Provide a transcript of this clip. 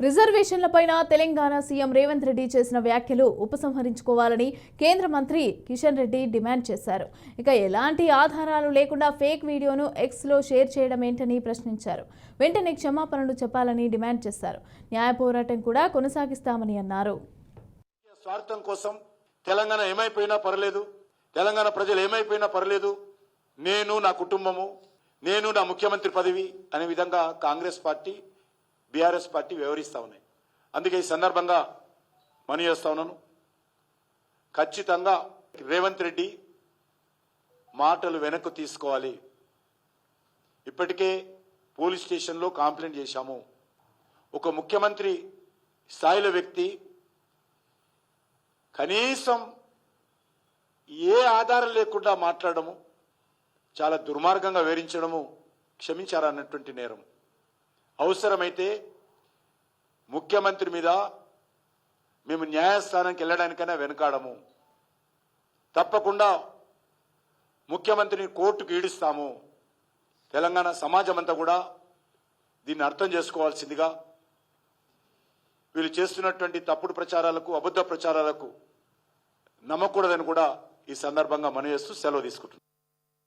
రిజర్వేషన్లపైన Telangana CM Revanth Reddy చేసిన వ్యాఖ్యలు ఉపసంహరించుకోవాలని కేంద్ర మంత్రి కిషన్ రెడ్డి డిమాండ్ చేశారు. ఇక ఎలాంటి ఆధారాలు లేకుండా ఫేక్ వీడియోను ఎక్స్లో షేర్ చేయడం ఏంటని ప్రశ్నించారు. వెంటనే క్షమాపణలు చెప్పాలని డిమాండ్ చేశారు. న్యాయ పోరాటం కూడా కొనసాగిస్తామని అన్నారు. స్వార్థం కోసం తెలంగాణ ఏమైపోయినా పర్లేదు, తెలంగాణ ప్రజలు ఏమైపోయినా పర్లేదు, నేను నా కుటుంబము, నేను నా ముఖ్యమంత్రి పదవి అనే విధంగా కాంగ్రెస్ పార్టీ బీఆర్ఎస్ పార్టీ వ్యవహరిస్తా ఉన్నాయి. అందుకే ఈ సందర్భంగా మనవి చేస్తా ఉన్నాను, ఖచ్చితంగా రేవంత్ రెడ్డి మాటలు వెనక్కు తీసుకోవాలి. ఇప్పటికే పోలీస్ స్టేషన్లో కంప్లైంట్ చేశాము. ఒక ముఖ్యమంత్రి స్థాయిలో వ్యక్తి కనీసం ఏ ఆధారం లేకుండా మాట్లాడము, చాలా దుర్మార్గంగా వివరించడము క్షమించారన్నటువంటి నేరం. అవసరమైతే ముఖ్యమంత్రి మీద మేము న్యాయస్థానానికి వెళ్ళడానికైనా వెనకాడము. తప్పకుండా ముఖ్యమంత్రిని కోర్టుకు ఈడుస్తాము. తెలంగాణ సమాజం అంతా కూడా దీన్ని అర్థం చేసుకోవాల్సిందిగా, వీళ్ళు చేస్తున్నటువంటి తప్పుడు ప్రచారాలకు, అబద్ధ ప్రచారాలకు నమ్మకూడదని కూడా ఈ సందర్భంగా మనవి చేస్తూ సెలవు తీసుకుంటున్నాం.